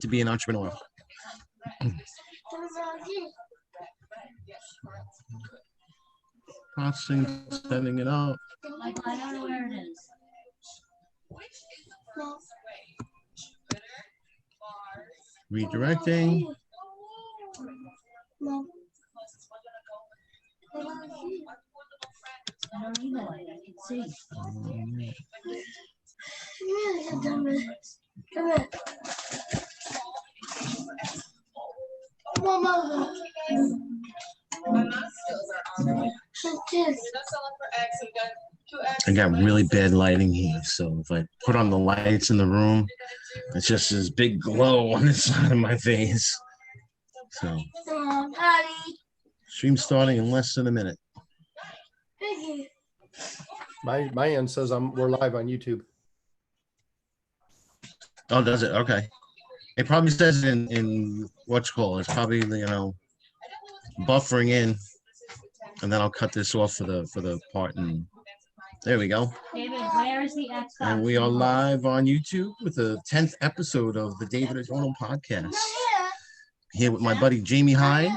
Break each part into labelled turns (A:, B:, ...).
A: to be an entrepreneur? Processing, setting it up.
B: I don't know where it is.
A: Redirecting.
B: I don't even know it. I can see.
A: I got really bad lighting here, so if I put on the lights in the room, it's just this big glow on the side of my face. So, stream starting in less than a minute.
C: My end says we're live on YouTube.
A: Oh, does it? Okay. It probably says in what's called. It's probably, buffering in, and then I'll cut this off for the part. And there we go.
B: David, where is the Xbox?
A: And we are live on YouTube with the 10th episode of the David O'Donnell podcast. Here with my buddy Jamie Hyde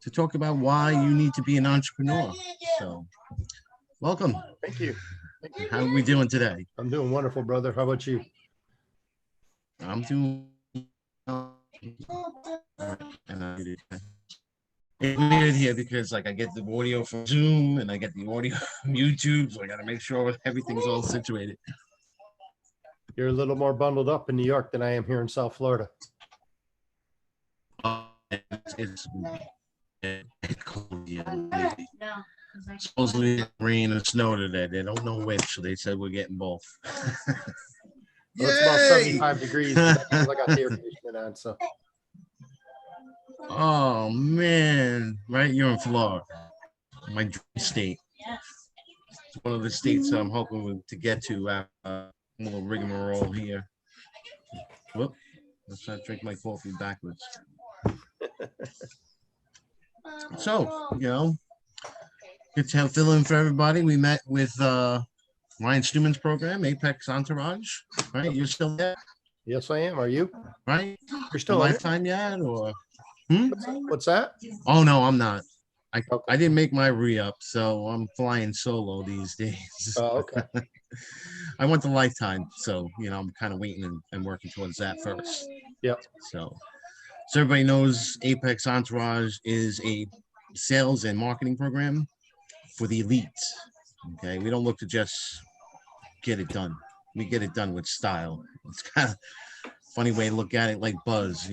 A: to talk about why you need to be an entrepreneur. So, welcome.
C: Thank you. Thank you.
A: How are we doing today?
C: I'm doing wonderful, brother. How about you?
A: I'm doing. It's weird here because I get the audio from Zoom and I get the audio from YouTube, so I got to make sure everything's all situated.
C: You're a little more bundled up in New York than I am here in South Florida.
A: It's cold here.
B: No.
A: Supposedly rain and snow today. They don't know which, so they said we're getting both.
C: Well, it's about 75 degrees. I got the air conditioning on, so.
A: Oh man, right? You're in Florida, my dream state.
B: Yes.
A: It's one of the states I'm hoping to get to. A little rigmarole here. Whoop! Let's not drink my coffee backwards. So, good to fill in for everybody. We met with Ryan Stewman's program, Apex Entourage. Right? You're still there?
C: Yes, I am. Are you?
A: Right?
C: You're still
A: Lifetime yet, or?
C: What's that?
A: Oh no, I'm not. I didn't make my re-up, so I'm flying solo these days.
C: Oh, okay.
A: I went to Lifetime, so I'm kind of waiting and working towards that first.
C: Yep.
A: So everybody knows Apex Entourage is a sales and marketing program for the elites. Okay, we don't look to just get it done. We get it done with style. It's kind of funny way to look at it, like Buzz.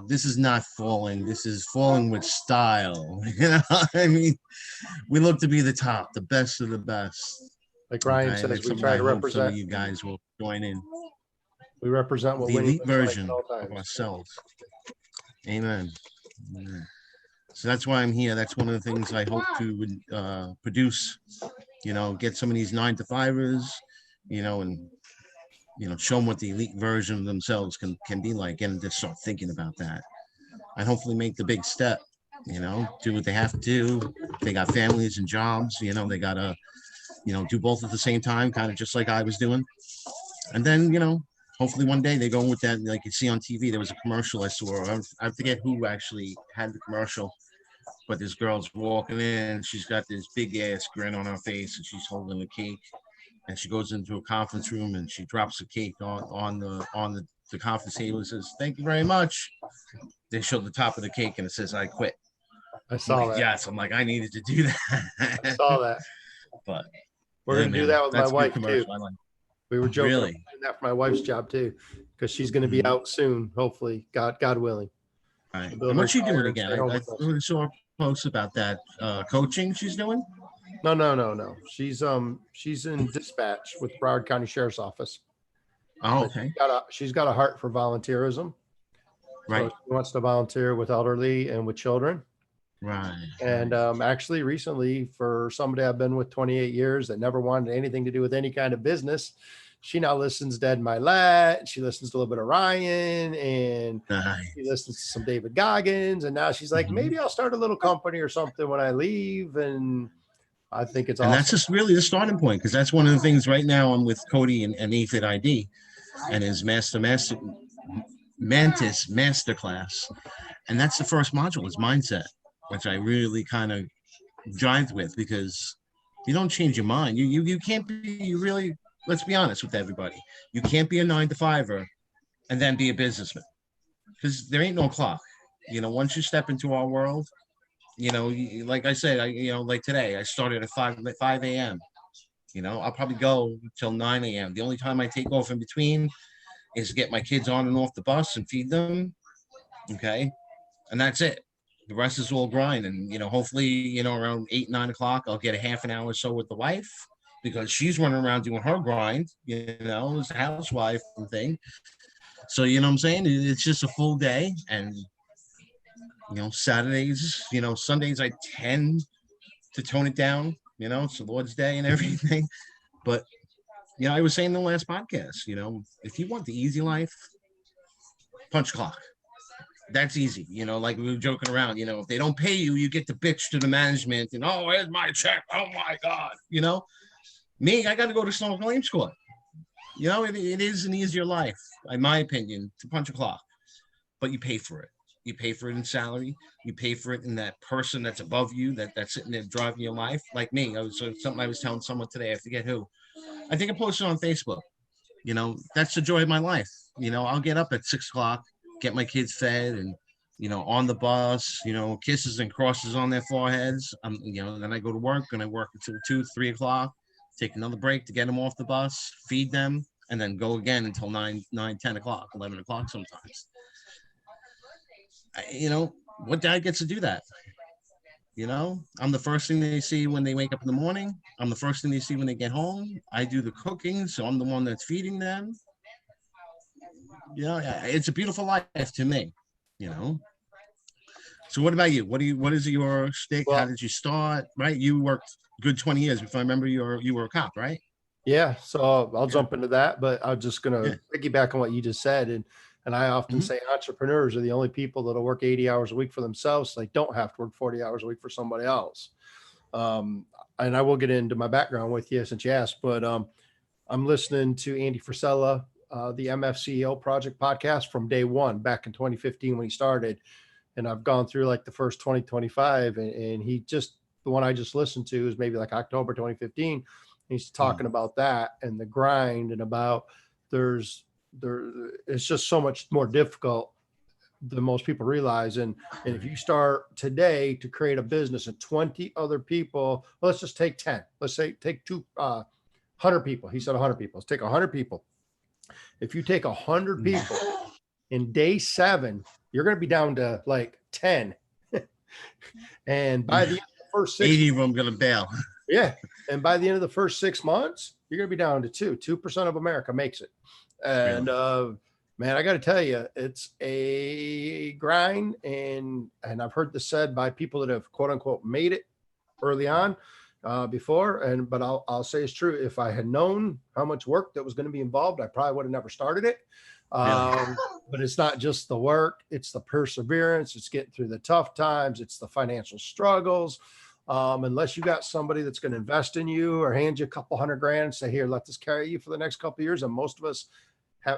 A: This is not falling. This is falling with style. I mean, we look to be the top, the best of the best.
C: Like Ryan says, we try to represent.
A: Some of you guys will join in.
C: We represent what
A: the elite version
C: like
A: of ourselves. Amen. So that's why I'm here. That's one of the things I hope to produce. Get some of these 9-to-5ers, and show them what the elite version of themselves can be like, and just start thinking about that, and hopefully make the big step. Do what they have to do. They got families and jobs. They gotta, do both at the same time, kind of just like I was doing. And then, hopefully one day they go with that, like you see on TV. There was a commercial I saw. I forget who actually had the commercial, but this girl's walking in. She's got this big ass grin on her face, and she's holding a cake. And she goes into a conference room and she drops the cake on the conference table and says, "Thank you very much." They show the top of the cake and it says, "I quit."
C: I saw that.
A: Yes, I'm like, I needed to do that.
C: I saw that.
A: But
C: we're gonna do that with my wife too.
A: Like.
C: We were joking
A: really?
C: about doing that for my wife's job too, because she's going to be out soon, hopefully, God willing.
A: Right. And what's she doing again? I saw a post about that coaching she's doing.
C: No. She's in dispatch with Broward County Sheriff's Office.
A: Oh, okay.
C: She's got a heart for volunteerism.
A: Right.
C: So she wants to volunteer with elderly and with children.
A: Right.
C: And actually recently, for somebody I've been with 28 years that never wanted anything to do with any kind of business, she now listens to Dead in My Lat. She listens to a little bit of Ryan, and she listens to some David Goggins. And now she's like, maybe I'll start a little company or something when I leave. And I think it's awesome.
A: And that's just really the starting point, because that's one of the things right now. I'm with Cody and AFID ID and his master Mantis Masterclass. And that's the first module is mindset, which I really kind of jived with because you don't change your mind. You can't be, you really, let's be honest with everybody. You can't be a 9 to 5er and then be a businessman because there ain't no clock. Once you step into our world, like I said, like today, I started at 5 a.m. I'll probably go till 9 a.m. The only time I take off in between is get my kids on and off the bus and feed them. Okay. And that's it. The rest is all grind. And, hopefully, around 8, 9 o'clock, I'll get a half an hour or so with the wife because she's running around doing her grind, as a housewife and thing. So, what I'm saying? It's just a full day. And, Saturdays, Sundays, I tend to tone it down, it's the Lord's Day and everything. But, I was saying in the last podcast, if you want the easy life, punch clock. That's easy. Like we were joking around, if they don't pay you, you get to bitch to the management and, oh, where's my check? Oh my God. Me, I got to go to snow claims court. It is an easier life, in my opinion, to punch a clock, but you pay for it. You pay for it in salary. You pay for it in that person that's above you, that's sitting there driving your life. Like me, something I was telling someone today, I forget who. I think I posted on Facebook. That's the joy of my life. I'll get up at 6 o'clock, get my kids fed, and on the bus, kisses and crosses on their foreheads. Then I go to work and I work until 2, 3 o'clock. Take another break to get them off the bus, feed them, and then go again until 10 o'clock, 11 o'clock sometimes. What dad gets to do that? I'm the first thing they see when they wake up in the morning. I'm the first thing they see when they get home. I do the cooking, so I'm the one that's feeding them. It's a beautiful life to me, So what about you? What is your stick?
C: Well,
A: how did you start? Right? You worked good 20 years. If I remember, you were a cop, right?
C: yeah, so I'll jump into that, but I'm just gonna piggyback on what you just said, and I often say entrepreneurs are the only people that'll work 80 hours a week for themselves. So they don't have to work 40 hours a week for somebody else. And I will get into my background with you since you asked, but I'm listening to Andy Frisella, the MFCEO Project podcast from day one back in 2015 when he started. And I've gone through like the first 2025 and he just, the one I just listened to is maybe like October 2015. He's talking about that and the grind and about it's just so much more difficult than most people realize. And if you start today to create a business and 20 other people, well, let's just take 10, let's say take 100 people. He said 100 people. Let's take 100 people. If you take 100 people in day 7, you're going to be down to like 10. And by the end of the first
A: 80 of them going to bail.
C: Yeah. And by the end of the first 6 months, you're going to be down to 2% of America makes it. And, man, I got to tell you, it's a grind. And I've heard this said by people that have quote unquote made it early on before. But I'll say it's true. If I had known how much work that was going to be involved, I probably would have never started it. But it's not just the work, it's the perseverance, it's getting through the tough times, it's the financial struggles. Unless you got somebody that's going to invest in you or hand you a couple $100,000 and say, here, let this carry you for the next couple of years. And most of us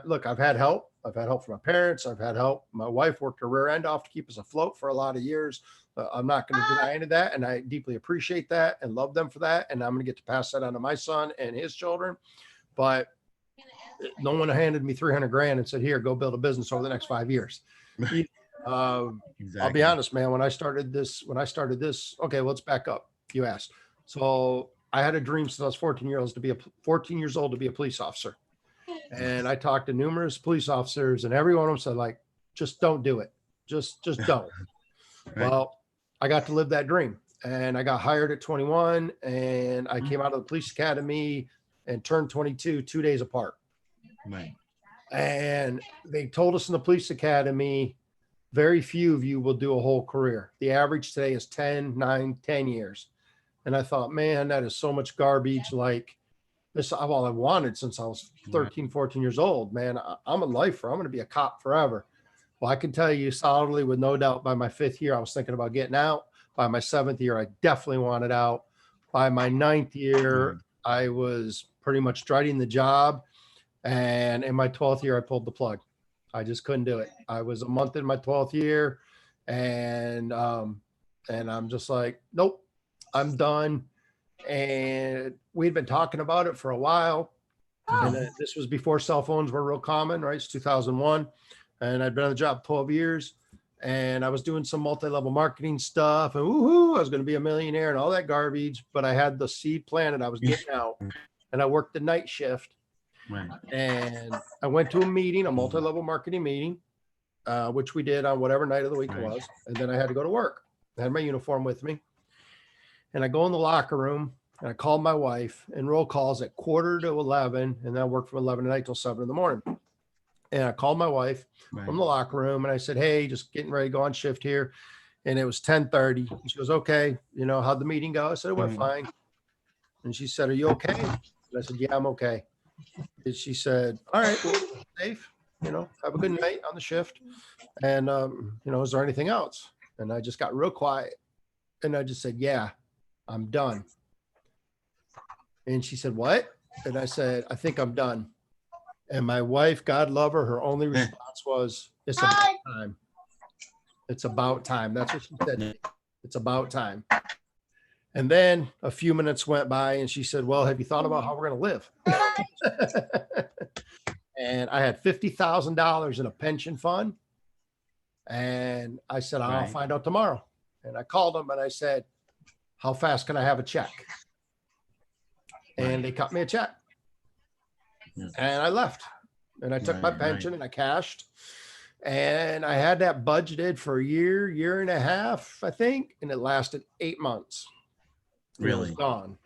C: look, I've had help. I've had help from my parents. I've had help. My wife worked her rear end off to keep us afloat for a lot of years. I'm not going to deny any of that. And I deeply appreciate that and love them for that. And I'm going to get to pass that on to my son and his children. But no one handed me $300,000 and said, here, go build a business over the next 5 years. Exactly. I'll be honest, man, when I started this, okay, let's back up. You asked. So I had a dream since I was 14 years old to be a police officer. And I talked to numerous police officers and every one of them said like, just don't do it. Just don't. Right. Well, I got to live that dream and I got hired at 21 and I came out of the police academy and turned 22 2 days apart.
A: Right.
C: And they told us in the police academy, very few of you will do a whole career. The average today is 10 years. And I thought, man, that is so much garbage. Like this, all I wanted since I was 13, 14 years old, man, I'm a lifer. I'm going to be a cop forever. Well, I can tell you solidly with no doubt by my 5th year, I was thinking about getting out. By my 7th year, I definitely wanted out. By my 9th year, I was pretty much dreading the job. And in my 12th year, I pulled the plug. I just couldn't do it. I was a month in my 12th year, and I'm just like, nope, I'm done. And we'd been talking about it for a while. And this was before cell phones were real common, right? It's 2001. And I'd been on the job 12 years. And I was doing some multi-level marketing stuff. And woohoo, I was going to be a millionaire and all that garbage. But I had the seed planted. I was getting out. And I worked the night shift.
A: Right.
C: And I went to a meeting, a multi-level marketing meeting, which we did on whatever night of the week it was. And then I had to go to work. I had my uniform with me. And I go in the locker room and I called my wife, and roll calls at 10:45. And then I worked from 11 at night till 7 in the morning. And I called my wife from the locker room and I said, hey, just getting ready to go on shift here. And it was 10:30. She goes, okay, how'd the meeting go? I said, it went fine. And she said, are you okay? And I said, yeah, I'm okay. And she said, all right, well, safe, have a good night on the shift. And, is there anything else? And I just got real quiet. And I just said, yeah, I'm done. And she said, what? And I said, I think I'm done. And my wife, God love her only response was, it's about time. It's about time. That's what she said. It's about time. And then a few minutes went by and she said, well, have you thought about how we're going to live? And I had $50,000 in a pension fund. And I said, I'll find out tomorrow. And I called them and I said, how fast can I have a check? And they cut me a check. And I left. And I took my pension and I cashed. And I had that budgeted for a year and a half, I think. And it lasted 8 months.
A: Really?
C: It was gone.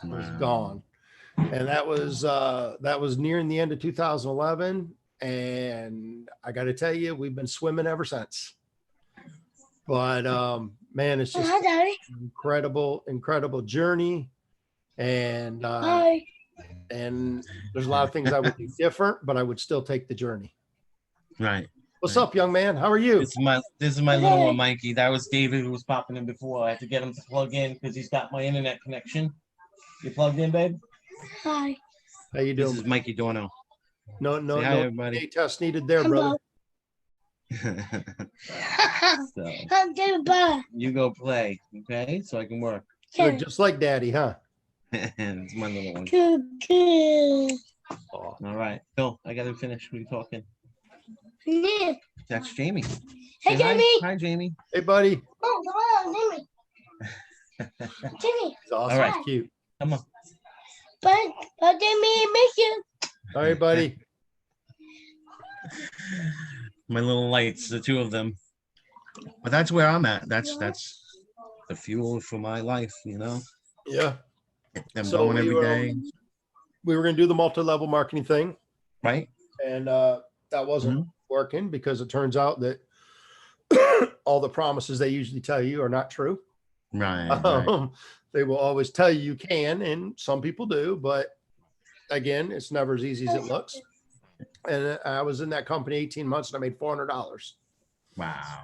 C: It was gone. And that was nearing the end of 2011. And I got to tell you, we've been swimming ever since. But man, it's just an incredible journey. And there's a lot of things I would do different, but I would still take the journey.
A: Right.
C: What's up, young man? How are you?
D: This is my little one, Mikey. That was David who was popping in before. I had to get him to plug in because he's got my internet connection. You plugged in, babe?
B: Hi.
C: How you doing?
A: This is Mikey Dorno.
C: No,
A: Say hi, everybody.
C: DNA test needed there, brother.
D: So,
B: I'm doing bad.
D: you go play, okay? So I can work.
C: You're just like daddy, huh?
D: It's my little one.
B: Good.
D: All right. Phil, I got to finish. We talking.
B: Yeah.
D: That's Jamie.
B: Hey,
D: Say hi.
B: Jamie.
D: Hi, Jamie.
C: Hey, buddy.
B: Oh, come on, Jamie.
C: He's awesome.
D: All right.
C: He's cute.
D: Come on.
B: But Jamie, I miss you.
C: All right, buddy.
A: My little lights, the two of them. But that's where I'm at. That's the fuel for my life,
C: Yeah.
A: I'm
C: So
A: going every day.
C: We were going to do the multi-level marketing thing.
A: Right?
C: And that wasn't working because it turns out that all the promises they usually tell you are not true.
A: Right.
C: They will always tell you can, and some people do, but again, it's never as easy as it looks. And I was in that company 18 months and I made $400.
A: Wow.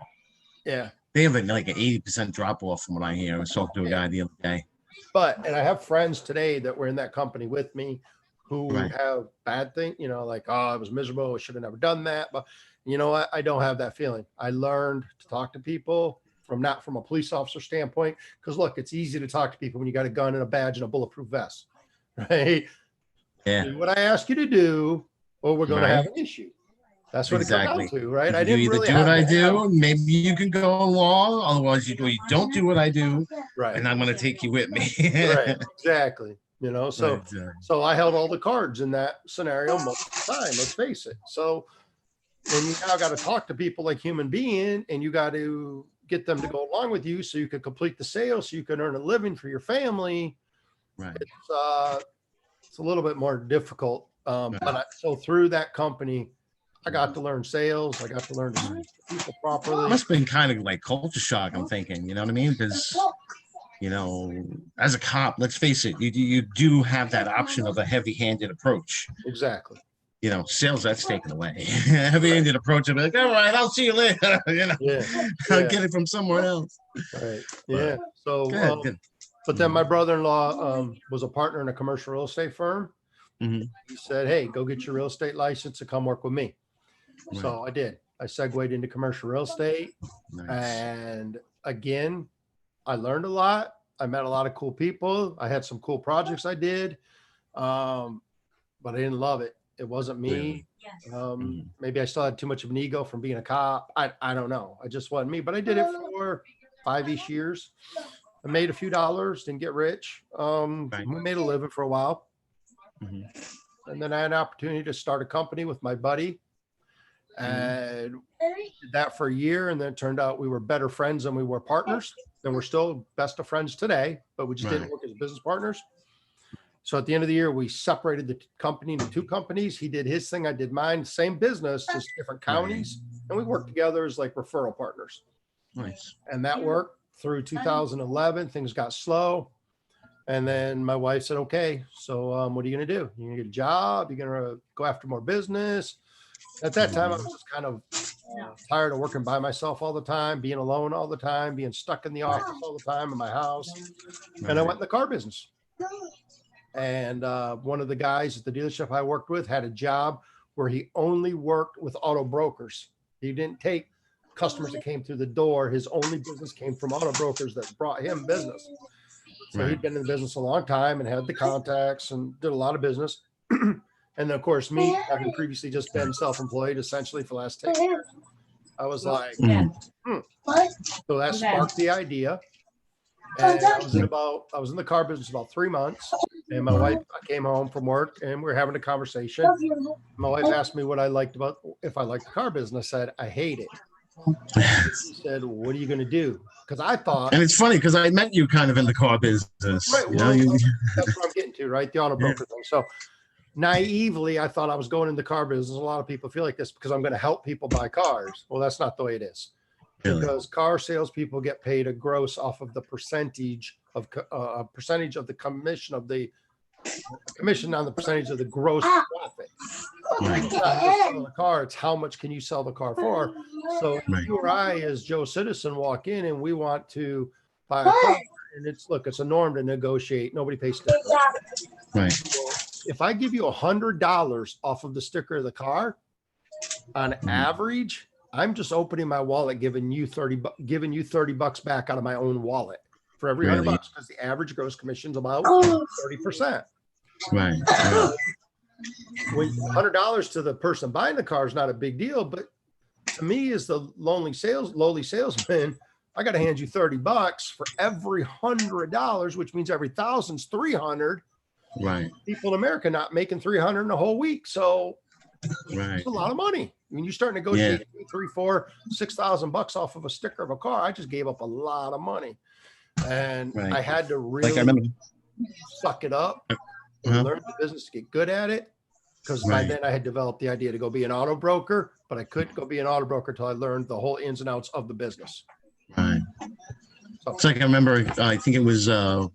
C: Yeah.
A: They have like an 80% drop off from what I hear. I was talking to a guy the other day.
C: And I have friends today that were in that company with me who have bad things, like, oh, I was miserable. I should have never done that. But you know what? I don't have that feeling. I learned to talk to people not from a police officer standpoint. Because look, it's easy to talk to people when you got a gun and a badge and a bulletproof vest, right?
A: Yeah.
C: Do what I ask you to do, or we're going to have an issue. That's what it comes down to, right?
A: I didn't really do what I do. Maybe you can go along. Otherwise, you don't do what I do.
C: Right.
A: And I'm going to take you with me.
C: Right. Exactly. So I held all the cards in that scenario most of the time. Let's face it. So then you now got to talk to people like human being, and you got to get them to go along with you so you can complete the sale, so you can earn a living for your family.
A: Right.
C: It's a little bit more difficult. So through that company, I got to learn sales. I got to learn to speak to people properly.
A: It must have been kind of like culture shock, I'm thinking, you know what I mean? Because, as a cop, let's face it, you do have that option of a heavy-handed approach.
C: Exactly.
A: Sales, that's taken away. Heavy-handed approach, I'll be like, all right, I'll see you later. I'll get it from somewhere else.
C: Right. Yeah. So,
A: Good.
C: but then my brother-in-law was a partner in a commercial real estate firm.
A: Mm-hmm.
C: He said, hey, go get your real estate license and come work with me.
A: Right.
C: So I did. I segued into commercial real estate.
A: Nice.
C: And again, I learned a lot. I met a lot of cool people. I had some cool projects I did. But I didn't love it. It wasn't me.
A: Mhm.
C: Maybe I still had too much of an ego from being a cop. I don't know. I just wasn't me, but I did it for 5-ish years. I made a few dollars, didn't get rich.
A: Right.
C: We made a living for a while.
A: Mhm.
C: And then I had an opportunity to start a company with my buddy. And did that for a year. And then it turned out we were better friends than we were partners. And we're still best of friends today, but we just didn't
A: Right.
C: work as business partners. So at the end of the year, we separated the company into 2 companies. He did his thing, I did mine, same business, just different counties. And we worked together as like referral partners.
A: Nice.
C: And that worked through 2011. Things got slow. And then my wife said, okay, so what are you going to do? You're going to get a job? You're going to go after more business? At that time, I was just kind of tired of working by myself all the time, being alone all the time, being stuck in the office all the time in my house. And I went in the car business. And one of the guys at the dealership I worked with had a job where he only worked with auto brokers. He didn't take customers that came through the door. His only business came from auto brokers that brought him business. So he'd been in the business a long time and had the contacts and did a lot of business. And then, of course, me, having previously just been self-employed essentially for the last 10 years, I was like, so that sparked the idea. And I was in the car business about 3 months. And my wife, I came home from work and we were having a conversation. My wife asked me what I liked about, if I liked the car business. I said, I hate it. She said, what are you going to do? Because I thought.
A: And it's funny because I met you kind of in the car business.
C: Right. Well, that's what I'm getting to, right? The auto broker thing. So naively, I thought I was going in the car business. A lot of people feel like this because I'm going to help people buy cars. Well, that's not the way it is.
A: Really?
C: Because car salespeople get paid a gross off of the percentage of the commission on the percentage of the gross profit. It's not just selling the car, it's how much can you sell the car for. So if you or I as Joe Citizen walk in and we want to buy a car, and it's a norm to negotiate. Nobody pays sticker.
A: Right.
C: Well, if I give you $100 off of the sticker of the car, on average, I'm just opening my wallet, giving you $30 back out of my own wallet for every $100 because the average gross commission is about 30%.
A: Right.
C: When $100 to the person buying the car is not a big deal, but to me, as the lowly salesman, I got to hand you $30 for every $100, which means every 1,000's 300.
A: Right.
C: People in America not making 300 in a whole week, so it's a lot of money. When you start negotiating $3,000, $4,000, $6,000 off of a sticker of a car, I just gave up a lot of money, and I had to really suck it up and learn the business to get good at it. Because by then I had developed the idea to go be an auto broker, but I couldn't go be an auto broker until I learned the whole ins and outs of the business.
A: Right. It's like I remember, I think it was, I'm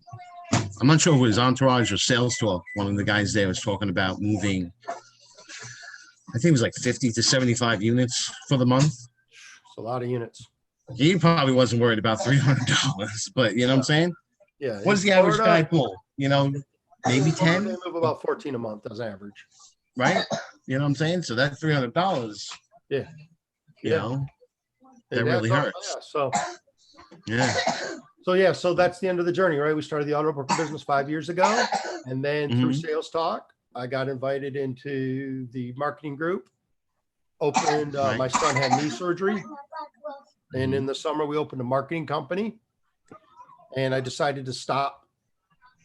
A: not sure if it was Entourage or Sales Talk. One of the guys there was talking about moving, I think it was like 50 to 75 units for the month.
C: It's a lot of units.
A: He probably wasn't worried about $300, but you know what I'm saying?
C: Yeah.
A: What does the average guy pull? Maybe 10?
C: They move about 14 a month as average.
A: Right? You know what I'm saying? So that's $300.
C: Yeah.
A: You know, that really hurts.
C: So that's the end of the journey, right? We started the auto broker business 5 years ago. And then through Sales Talk, I got invited into the marketing group. Opened, my son had knee surgery. And in the summer, we opened a marketing company. And I decided to stop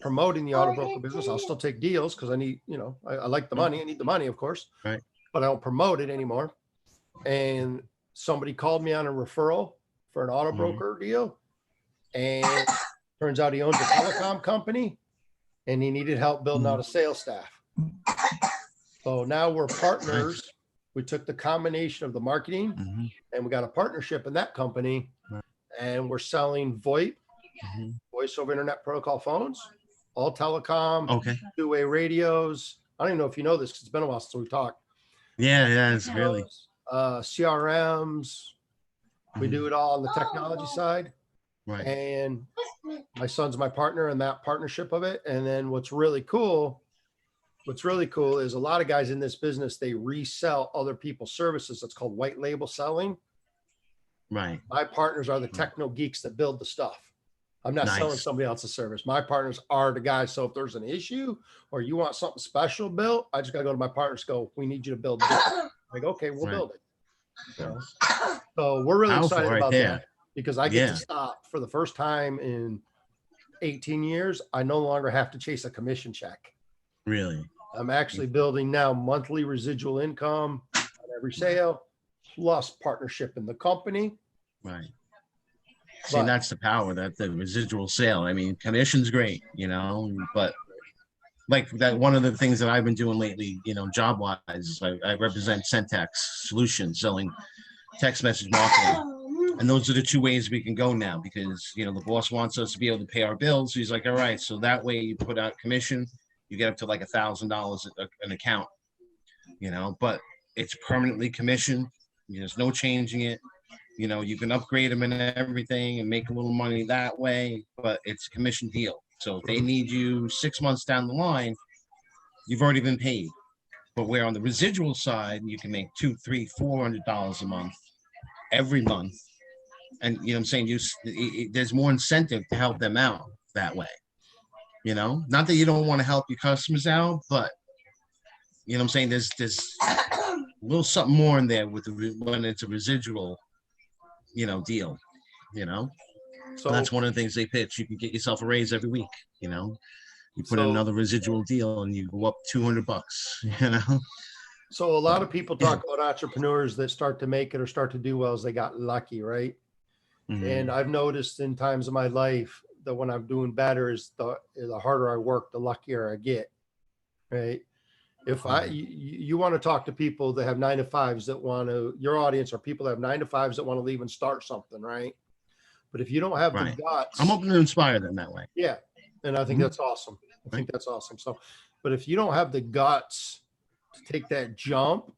C: promoting the auto broker business. I'll still take deals because I need, I like the money. I need the money, of course.
A: Right.
C: But I don't promote it anymore. And somebody called me on a referral for an auto broker deal. And turns out he owns a telecom company and he needed help building out a sales staff. So now we're partners. We took the combination of the marketing and we got a partnership in that company. And we're selling VoIP, voice over internet protocol phones, all telecom, two-way radios. I don't even know if you know this because it's been a while since we've talked.
A: Yeah, it's really
C: CRMs. We do it all on the technology side.
A: Right.
C: And my son's my partner in that partnership of it. And then what's really cool what's really cool is a lot of guys in this business, they resell other people's services. It's called white label selling.
A: Right.
C: My partners are the techno geeks that build the stuff. I'm not selling
A: Nice.
C: somebody else's service. My partners are the guys. So if there's an issue or you want something special built, I just got to go to my partners, go, we need you to build this. Like, okay, we'll
A: Right.
C: build it. You know? So we're really
A: Powerful
C: excited
A: right
C: about
A: there.
C: that because I get
A: Yeah.
C: to stop for the first time in 18 years. I no longer have to chase a commission check.
A: Really.
C: I'm actually building now monthly residual income on every sale, plus partnership in the company.
A: Right. See,
C: But-
A: that's the power, that the residual sale. I mean, commission's great, you know, but like that, one of the things that I've been doing lately, you know, job wise, is I represent Centex Solutions, selling text message marketing. And those are the two ways we can go now, because, you know, the boss wants us to be able to pay our bills. So he's like, all right, so that way you put out commission, you get up to like $1,000 an account, you know, but it's permanently commissioned. There's no changing it. You know, you can upgrade them and everything and make a little money that way, but it's a commission deal. So if they need you 6 months down the line, you've already been paid. But where on the residual side, you can make $200, $300, $400 a month every month. And you know what I'm saying? There's more incentive to help them out that way. You know, not that you don't want to help your customers out, but you know what I'm saying? There's a little something more in there with when it's a residual, you know, deal, you know. So that's one of the things they pitch. You can get yourself a raise every week, you know. You put in another residual deal and you go up $200, you know.
C: So a lot of people talk about entrepreneurs that start to make it or start to do well as they got lucky, right?
A: Mhm.
C: And I've noticed in times of my life that when I'm doing better is the harder I work, the luckier I get, right? If you want to talk to people that have 9-to-5s that want to, your audience are people that have 9-to-5s that want to leave and start something, right? But if you don't have
A: Right.
C: the guts,
A: I'm hoping to inspire them that way.
C: yeah. And I think
A: Mhm.
C: that's awesome. I think
A: Right.
C: that's awesome. So, but if you don't have the guts to take that jump,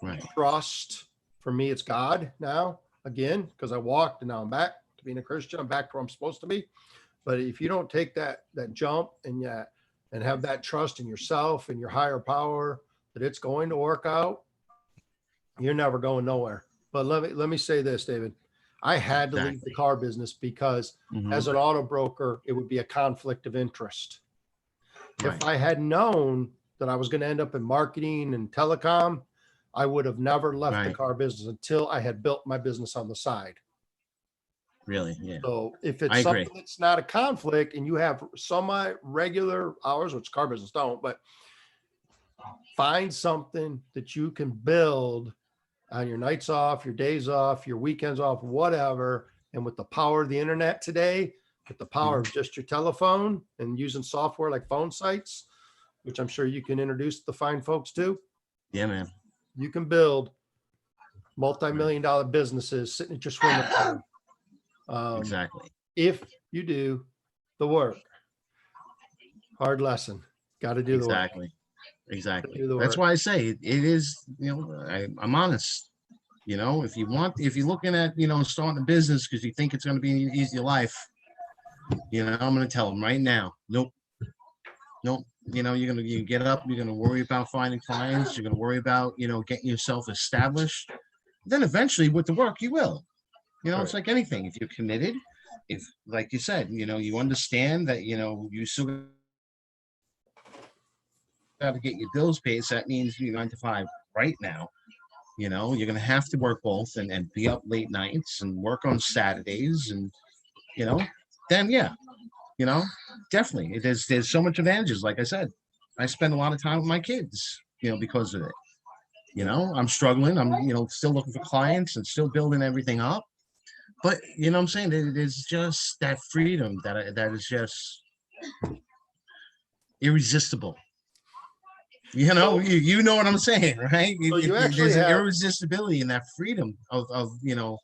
A: Right.
C: trust, for me, it's God now, again, because I walked and now I'm back to being a Christian. I'm back to where I'm supposed to be. But if you don't take that jump and have that trust in yourself and your higher power that it's going to work out, you're never going nowhere. But let me say this, David. I had to leave the car business because
A: Mhm.
C: as an auto broker, it would be a conflict of interest.
A: Right.
C: If I had known that I was going to end up in marketing and telecom, I would have never left the
A: Right.
C: car business until I had built my business on the side.
A: Really, yeah.
C: So if
A: I
C: it's
A: agree.
C: something that's not a conflict and you have semi-regular hours, which car business don't, but find something that you can build on your nights off, your days off, your weekends off, whatever. And with the power of the internet today, with the power of just your telephone and using software like phone sites, which I'm sure you can introduce the fine folks to,
A: Yeah, man.
C: you can build multi-million-dollar businesses sitting at your swimming pool.
A: Exactly.
C: If you do the work. Hard lesson. Got to do the work.
A: Exactly. Exactly.
C: Do the
A: That's
C: work.
A: why I say it is, you know, I'm honest. You know, if you're looking at, you know, starting a business because you think it's going to be an easier life, you know, I'm going to tell them right now, nope. You know, you get up, you're going to worry about finding clients. You're going to worry about, you know, getting yourself established. Then eventually with the work, you will. You know, it's like anything. If you're committed, if, like you said, you know, you understand that, you know, you still got to get your bills paid. So that means you're 9 to 5 right now. You know, you're going to have to work both and be up late nights and work on Saturdays. And, you know, then, yeah, you know, definitely. There's so much advantages. Like I said, I spend a lot of time with my kids, you know, because of it. You know, I'm struggling. I'm, you know, still looking for clients and still building everything up. But, you know what I'm saying? There's just that freedom that is just irresistible. You know, you know what I'm saying, right?
C: So you actually
A: there's an
C: have-
A: irresistibility in that freedom of you know,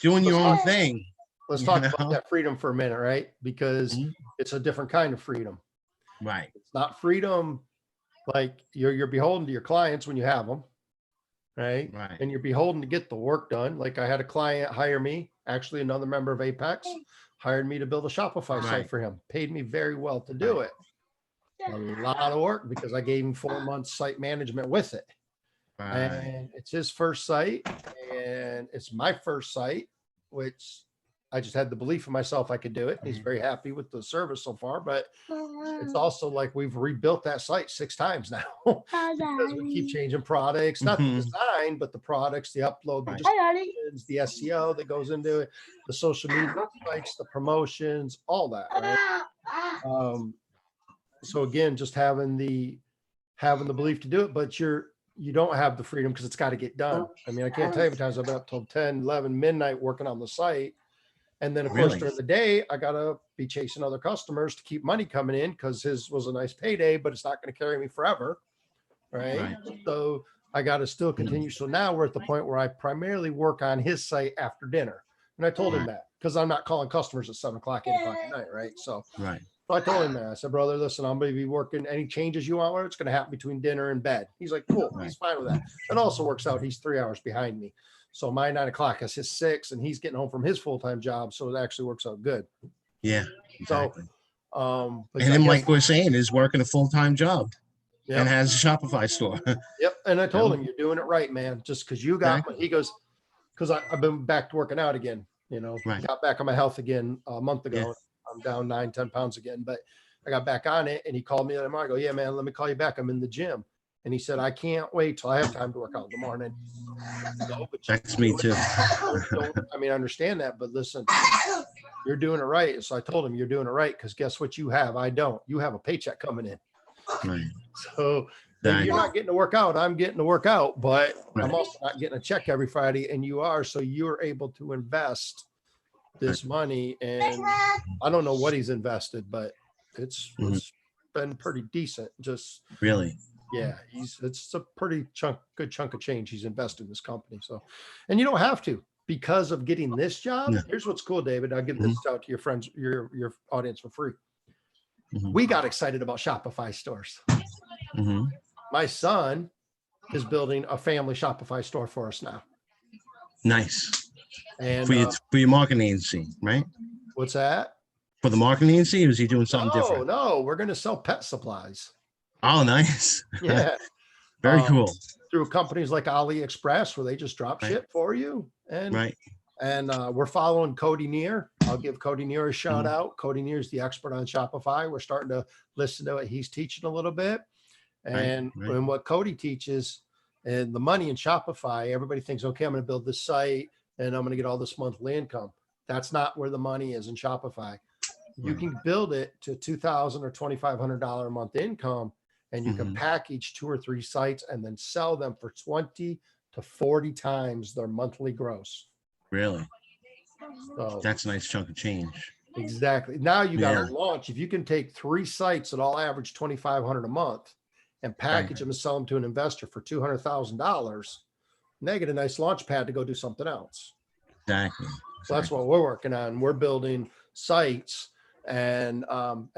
A: doing your own thing.
C: Let's
A: You
C: talk
A: know?
C: about that freedom for a minute, right? Because
A: Mhm.
C: it's a different kind of freedom.
A: Right.
C: It's not freedom like you're beholden to your clients when you have them, right?
A: Right.
C: And you're beholden to get the work done. Like I had a client hire me, actually another member of Apex, hired me to build a Shopify site
A: Right.
C: for him, paid me very well to do it. a lot of work because I gave him 4 months site management with it.
A: Right.
C: And it's his first site and it's my first site, which I just had the belief in myself I could do it. He's very happy with the service so far, but it's also like we've rebuilt that site 6 times now because we keep changing products, not the
A: Mhm.
C: design, but the products, the upload, the
A: Right.
C: descriptions, the SEO that goes into it, the social media sites, the promotions, all that, right? So again, just having the belief to do it, but you don't have the freedom because it's got to get done. I mean, I can't tell you how many times I've been up till 10, 11 midnight working on the site. And then of course
A: Really?
C: during the day, I gotta be chasing other customers to keep money coming in because his was a nice payday, but it's not going to carry me forever. Right.
A: Right.
C: So I got to still continue. So now we're at the point where I primarily work on his site after dinner. And I told him
A: Right.
C: that because I'm not calling customers at 7 o'clock, 8 o'clock at night. Right. So
A: Right.
C: I told him that. I said, brother, listen, I'm going to be working any changes you want where it's going to happen between dinner and bed. He's like, cool.
A: Right.
C: He's fine with that. It also works out. He's 3 hours behind me. So my 9 o'clock is his 6 and he's getting home from his full-time job. So it actually works out good.
A: Yeah. Exactly.
C: So, but
A: And
C: I
A: then,
C: guess-
A: like we're saying, is working a full-time job
C: Yep.
A: and has a Shopify store.
C: Yep. And I told him, you're doing it right, man. Just because you got,
A: Exactly.
C: he goes, because I've been back to working out again, you know,
A: Right.
C: got back on my health again a month ago.
A: Yeah.
C: I'm down 9-10 pounds again, but I got back on it and he called me the other morning. I go, yeah, man, let me call you back. I'm in the gym. And he said, I can't wait till I have time to work out in the morning. No, but
A: That's me too.
C: I mean, I understand that, but listen, you're doing it right. So I told him you're doing it right because guess what you have? I don't. You have a paycheck coming in.
A: Right.
C: So maybe you're not getting to work out. I'm getting to work out, but
A: Right.
C: I'm also not getting a check every Friday, and you are. So you're able to invest this money, and I don't know what he's invested, but it's been pretty decent. Just
A: Really?
C: yeah, it's a pretty good chunk of change he's invested in this company. So, and you don't have to because of getting this job.
A: Yeah.
C: Here's what's cool, David. I'll give this out to your friends, your audience for free.
A: Mhm.
C: We got excited about Shopify stores.
A: Mhm.
C: My son is building a family Shopify store for us now.
A: Nice.
C: And
A: For your marketing agency, right?
C: what's that?
A: For the marketing agency, or is he doing something different?
C: No, we're going to sell pet supplies.
A: Oh, nice.
C: Yeah.
A: Very cool.
C: Through companies like AliExpress where they just drop
A: Right.
C: shit for you. And
A: Right.
C: And we're following Cody Neer. I'll give Cody Neer a shout out. Cody Neer is the expert on Shopify. We're starting to listen to what he's teaching a little bit. And
A: Right.
C: when what Cody teaches and the money in Shopify, everybody thinks, okay, I'm going to build this site and I'm going to get all this monthly income. That's not where the money is in Shopify. You
A: Right.
C: can build it to $2,000 or $2,500 a month income, and you can package 2 or 3 sites and then sell them for 20 to 40 times their monthly gross.
A: Really?
C: So
A: That's a nice chunk of change.
C: exactly. Now you got to
A: Yeah.
C: launch. If you can take 3 sites that all average 2,500 a month and package
A: Right.
C: them and sell them to an investor for $200,000, they get a nice launch pad to go do something else.
A: Exactly.
C: So that's what we're working on. We're building sites, and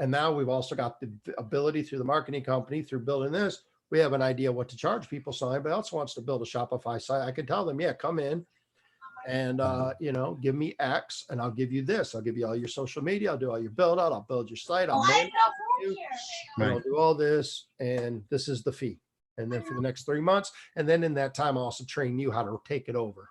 C: now we've also got the ability through the marketing company, through building this, we have an idea what to charge people. So anybody else wants to build a Shopify site, I can tell them, yeah, come in and give me X and I'll give you this. I'll give you all your social media. I'll do all your build out. I'll build your site. I'll manage you. And I'll
A: Right.
C: do all this. And this is the fee. And then for the next 3 months. And then in that time, I'll also train you how to take it over.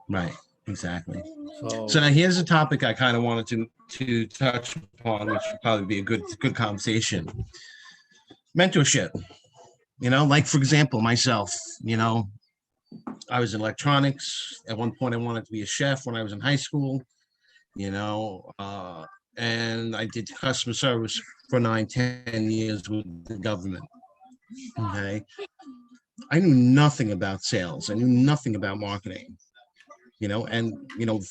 A: Right. Exactly.
C: So
A: So now here's a topic I kind of wanted to touch upon, which would probably be a good conversation. Mentorship. Like for example, myself, I was in electronics. At one point, I wanted to be a chef when I was in high school, and I did customer service for 9-10 years with the government. Okay. I knew nothing about sales. I knew nothing about marketing. And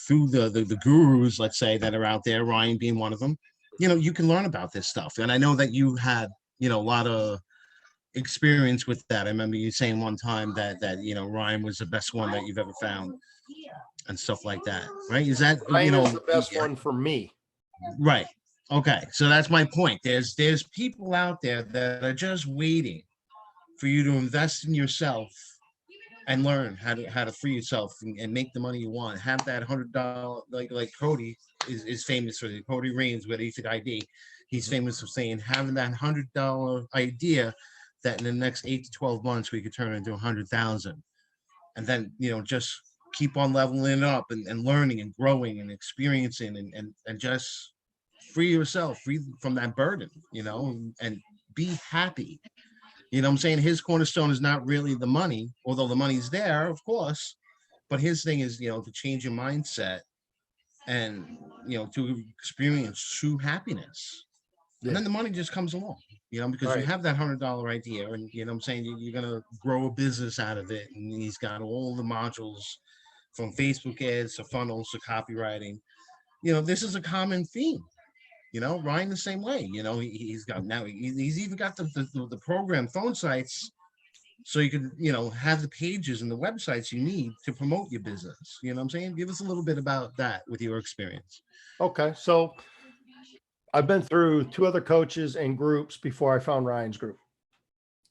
A: through the gurus, let's say, that are out there, Ryan being one of them, you can learn about this stuff. And I know that you had, a lot of experience with that. I remember you saying one time that Ryan was the best one that you've ever found and stuff like that. Right? Is that,
C: Ryan is the best one for me.
A: Right. Okay. So that's my point. There's people out there that are just waiting for you to invest in yourself and learn how to free yourself and make the money you want. Have that $100, like Cody is famous for, Cody Reigns with Ethic ID. he's famous for saying, having that $100 idea that in the next 8 to 12 months we could turn into 100,000, and then just keep on leveling up and learning and growing and experiencing and just free yourself, free from that burden, and be happy. You know what I'm saying? His cornerstone is not really the money, although the money's there, of course, but his thing is, to change your mindset and, to experience true happiness. And then the money just comes along, because you have that $100 idea, and what I'm saying, you're gonna grow a business out of it. And he's got all the modules from Facebook ads to funnels to copywriting. This is a common theme. Ryan the same way. He's got now. He's even got the program phone sites, so you can have the pages and the websites you need to promote your business. You know what I'm saying? Give us a little bit about that with your experience.
C: Okay, so I've been through 2 other coaches and groups before I found Ryan's group,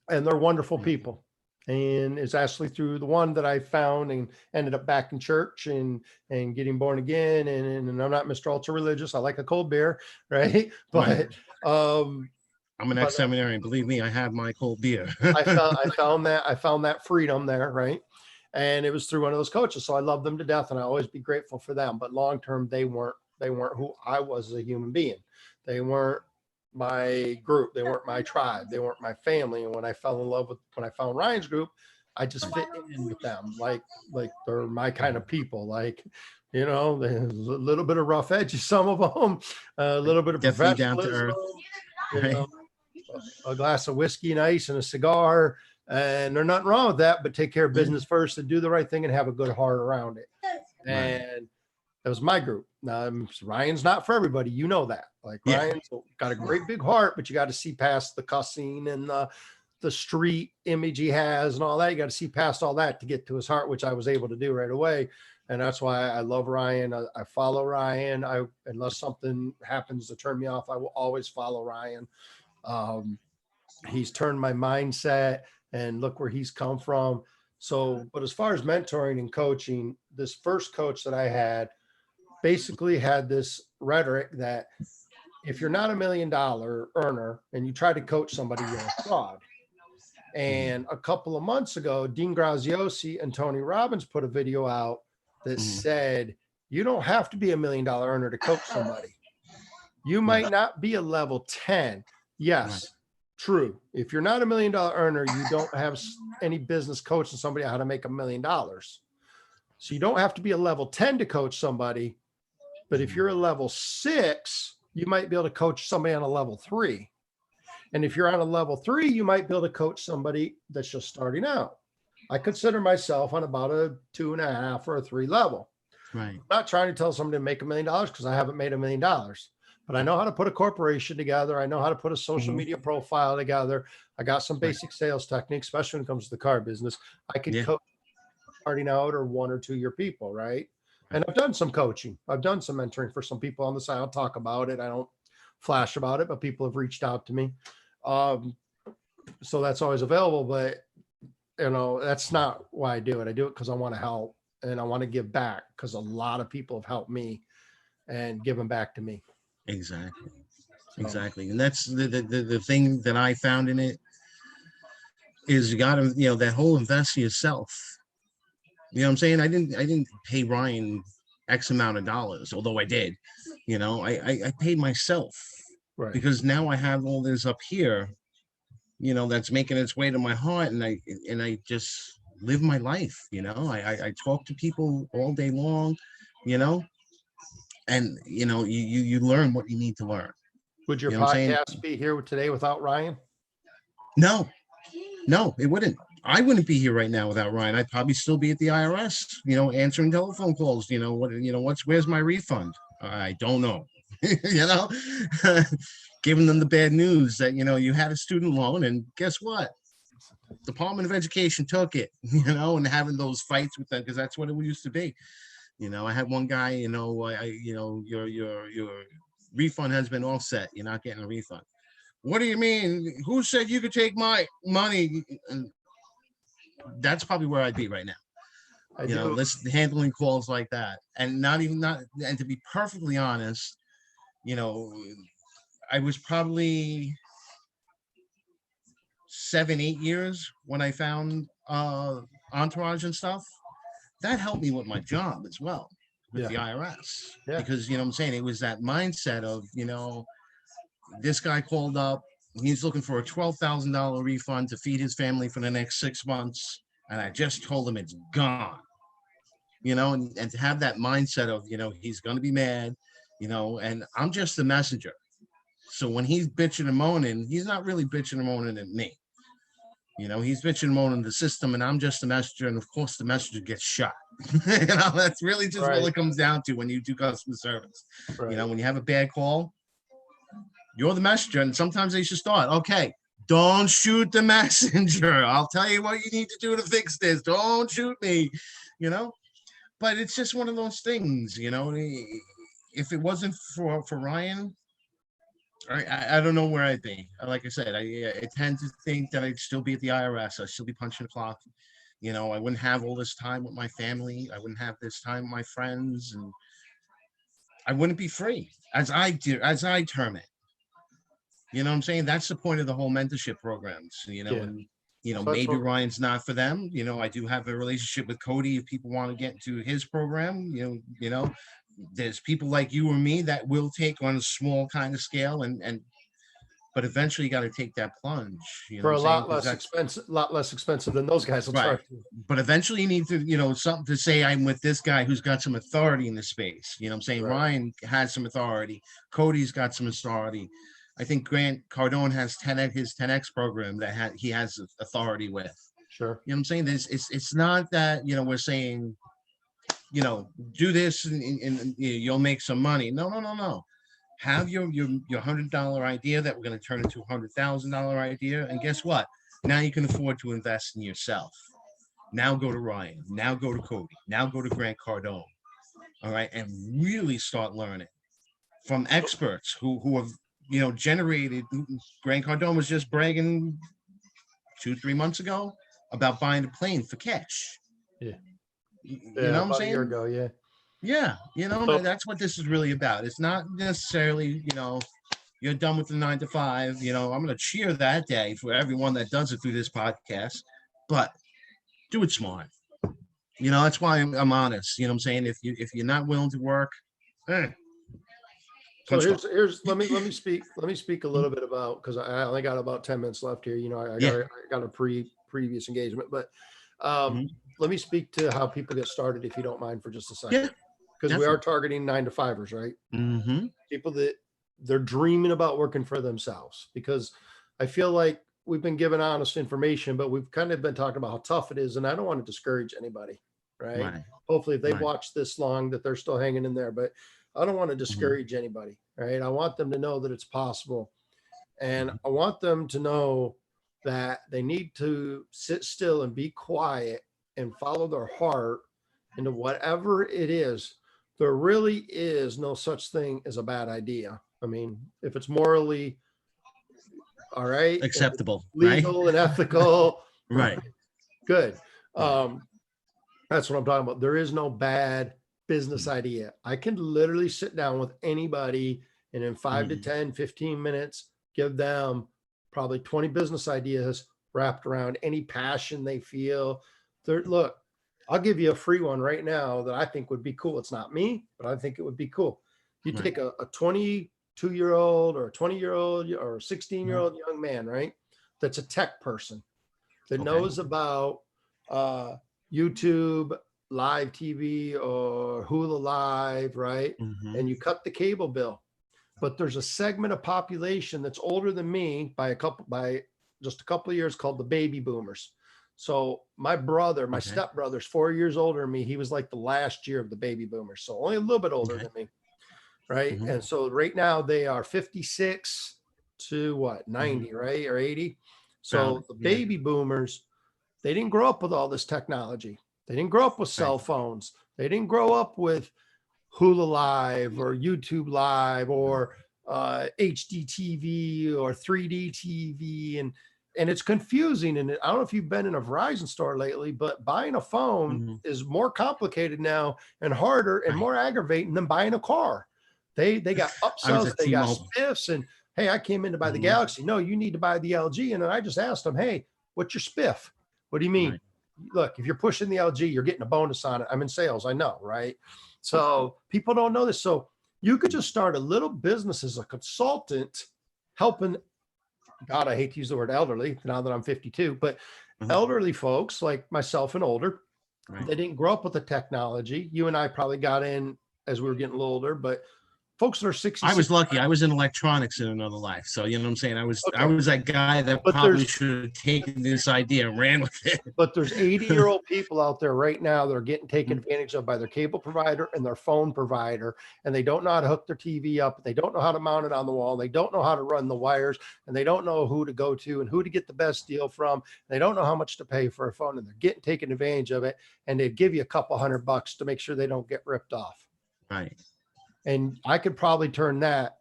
C: and they're wonderful people. And it's actually through the one that I found and ended up back in church and getting born again. And I'm not Mr. Ultra religious. I like a cold beer, right? But
A: I'm an ex-seminarian. Believe me, I have my cold beer.
C: I found that freedom there, right? And it was through one of those coaches. So I love them to death, and I always be grateful for them. But long term, they weren't who I was as a human being. They weren't my group. They weren't my tribe. They weren't my family. And when I found Ryan's group, I just fit in with them. Like they're my kind of people. Like, there's a little bit of rough edges, some of them, a little bit of
A: definitely down to
C: professionalism,
A: earth.
C: a glass of whiskey and ice and a cigar. And there's nothing wrong with that, but take care of business first and do the right thing and have a good heart around it. And that was my group. Now, Ryan's not for everybody. You know that. Like, Ryan's got a great big heart, but you got to see past the cussing and the street image he has and all that. You got to see past all that to get to his heart, which I was able to do right away. And that's why I love Ryan. I follow Ryan. Unless something happens to turn me off, I will always follow Ryan. He's turned my mindset, and look where he's come from. So, but as far as mentoring and coaching, this first coach that I had basically had this rhetoric that if you're not $1 million earner and you try to coach somebody, you're a fraud. And a couple of months ago, Dean Graziosi and Tony Robbins put a video out that said, you don't have to be $1 million earner to coach somebody. You might not be a level 10. Yes, true. If you're not $1 million earner, you don't have any business coaching somebody how to make $1 million. So you don't have to be a level 10 to coach somebody. But if you're a level 6, you might be able to coach somebody on a level 3. And if you're on a level 3, you might be able to coach somebody that's just starting out. I consider myself on about a 2.5 or a 3 level.
A: Right.
C: I'm not trying to tell somebody to make $1 million because I haven't made $1 million, but I know how to put a corporation together. I know how to put a social media profile together. I got some basic sales techniques, especially when it comes to the car business. I can coach starting out or 1 or 2 year people, right? And I've done some coaching. I've done some mentoring for some people on the side. I'll talk about it. I don't flash about it, but people have reached out to me. So that's always available, but that's not why I do it. I do it because I want to help and I want to give back, because a lot of people have helped me and given back to me.
A: Exactly. Exactly. And that's the thing that I found in it is you got to, that whole invest in yourself. You know what I'm saying? I didn't pay Ryan X amount of dollars, although I did. I paid myself, right? Because now I have all this up here, that's making its way to my heart, and I just live my life. I talk to people all day long, and you learn what you need to learn.
C: Would your podcast be here today without Ryan?
A: No, it wouldn't. I wouldn't be here right now without Ryan. I'd probably still be at the IRS, answering telephone calls. Where's my refund? I don't know. Giving them the bad news that, you had a student loan, and guess what? Department of Education took it, and having those fights with them, because that's what it used to be. I had one guy, your refund has been offset. You're not getting a refund. What do you mean? Who said you could take my money? And that's probably where I'd be right now. Handling calls like that, and and to be perfectly honest, I was probably 7, 8 years when I found Entourage and stuff. That helped me with my job as well with the IRS.
C: Yeah.
A: Because, you know what I'm saying? It was that mindset of, this guy called up, he's looking for a $12,000 refund to feed his family for the next 6 months. And I just told him it's gone, and to have that mindset of, he's going to be mad, and I'm just the messenger. So when he's bitching and moaning, he's not really bitching and moaning at me. He's bitching and moaning the system, and I'm just the messenger. And of course, the messenger gets shot. That's really just what it comes down to when you do customer service.
C: Right.
A: When you have a bad call, you're the messenger. And sometimes they should start, okay, don't shoot the messenger. I'll tell you what you need to do to fix this. Don't shoot me, But it's just one of those things, If it wasn't for Ryan, I don't know where I'd be. Like I said, I tend to think that I'd still be at the IRS. I'd still be punching the clock. I wouldn't have all this time with my family. I wouldn't have this time with my friends, and I wouldn't be free, as I term it. You know what I'm saying? That's the point of the whole mentorship programs. And
C: So
A: maybe Ryan's not for them. I do have a relationship with Cody if people want to get into his program. There's people like you or me that will take on a small kind of scale, but eventually you got to take that plunge.
C: for a lot
A: Because
C: less expensive than those guys will charge you.
A: But eventually you need to, something to say, I'm with this guy who's got some authority in the space. I'm saying?
C: Right.
A: Ryan has some authority. Cody's got some authority. I think Grant Cardone has his 10X program that he has authority with.
C: Sure.
A: You know what I'm saying? It's not that, we're saying, do this and you'll make some money. No. Have your $100 idea that we're going to turn into a $100,000 idea. And guess what? Now you can afford to invest in yourself. Now go to Ryan. Now go to Cody. Now go to Grant Cardone. All right. And really start learning from experts who have, generated. Grant Cardone was just bragging 2-3 months ago about buying a plane for cash.
C: Yeah.
A: You know what I'm saying?
C: A year ago, yeah.
A: Yeah, that's what this is really about. It's not necessarily, you're done with the 9 to 5. I'm going to cheer that day for everyone that does it through this podcast, but do it smart. That's why I'm honest. You know what I'm saying? If you're not willing to work,
C: So here's let me speak a little bit about, because I only got about 10 minutes left here. I got a previous engagement, but let me speak to how people get started, if you don't mind, for just a second.
A: Yeah.
C: Because we are targeting 9 to 5ers, right?
A: Mm-hmm.
C: People that they're dreaming about working for themselves, because I feel like we've been given honest information, but we've kind of been talking about how tough it is. And I don't want to discourage anybody, right? Hopefully if they've watched this long that they're still hanging in there, but I don't want to discourage anybody, right? I want them to know that it's possible. And I want them to know that they need to sit still and be quiet and follow their heart into whatever it is. There really is no such thing as a bad idea. I mean, if it's morally all right,
A: acceptable,
C: legal and ethical,
A: right?
C: Good. That's what I'm talking about. There is no bad business idea. I can literally sit down with anybody and in 5 to 10, 15 minutes, give them probably 20 business ideas wrapped around any passion they feel. Look, I'll give you a free one right now that I think would be cool. It's not me, but I think it would be cool. You take a 22-year-old or a 20-year-old or a 16-year-old young man, right? That's a tech person that knows about YouTube, live TV, or Hulu Live, right? And you cut the cable bill. But there's a segment of population that's older than me by just a couple of years called the baby boomers. So my brother, my stepbrother's 4 years older than me. He was like the last year of the baby boomers. So only a little bit older than me. Right. And so right now they are 56 to 90, right? Or 80. So the baby boomers, they didn't grow up with all this technology. They didn't grow up with cell phones. They didn't grow up with Hulu Live or YouTube Live or HD TV or 3D TV. And it's confusing. And I don't know if you've been in a Verizon store lately, but buying a phone is more complicated now and harder and more aggravating than buying a car. They got upsells, they got spiffs, and Hey, I came in to buy the Galaxy. No, you need to buy the LG. And then I just asked them, hey, what's your spiff? What do you mean?
A: Right.
C: Look, if you're pushing the LG, you're getting a bonus on it. I'm in sales. I know, right? So people don't know this. So you could just start a little business as a consultant helping, God, I hate to use the word elderly now that I'm 52, but elderly folks like myself and older,
A: Right.
C: they didn't grow up with the technology. You and I probably got in as we were getting a little older, but folks that are 60.
A: I was lucky. I was in electronics in another life. So, you know what I'm saying? I was that guy that
C: But
A: probably
C: there's-
A: should have taken this idea and ran with it.
C: But there's 80-year-old people out there right now that are getting taken advantage of by their cable provider and their phone provider, and they don't know how to hook their TV up. They don't know how to mount it on the wall. They don't know how to run the wires, and they don't know who to go to and who to get the best deal from. They don't know how much to pay for a phone, and they're getting taken advantage of it. And they'd give you a couple $100 to make sure they don't get ripped off.
A: Right.
C: And I could probably turn that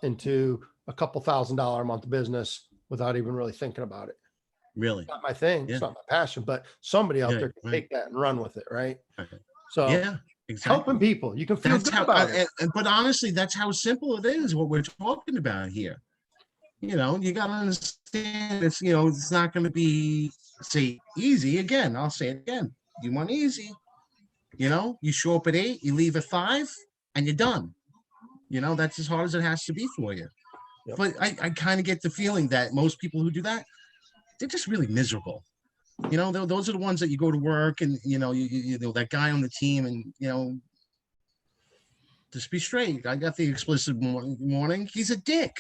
C: into a couple $1,000 a month business without even really thinking about it.
A: Really.
C: Not my thing.
A: Yeah.
C: It's not my passion, but somebody out
A: Yeah,
C: there can
A: right.
C: take that and run with it, right?
A: Right.
C: So
A: Yeah, exactly.
C: helping people, you can feel
A: That's
C: good
A: how,
C: about it.
A: but honestly, that's how simple it is, what we're talking about here. You know, you got to understand it's, you know, it's not going to be, say, easy. Again, I'll say it again. You want easy. You know, you show up at 8, you leave at 5, and you're done. You know, that's as hard as it has to be for you.
C: Yep.
A: But I kind of get the feeling that most people who do that, they're just really miserable. You know, those are the ones that you go to work and, you know, you know, that guy on the team and, you know, just be straight. I got the explicit warning. He's a dick,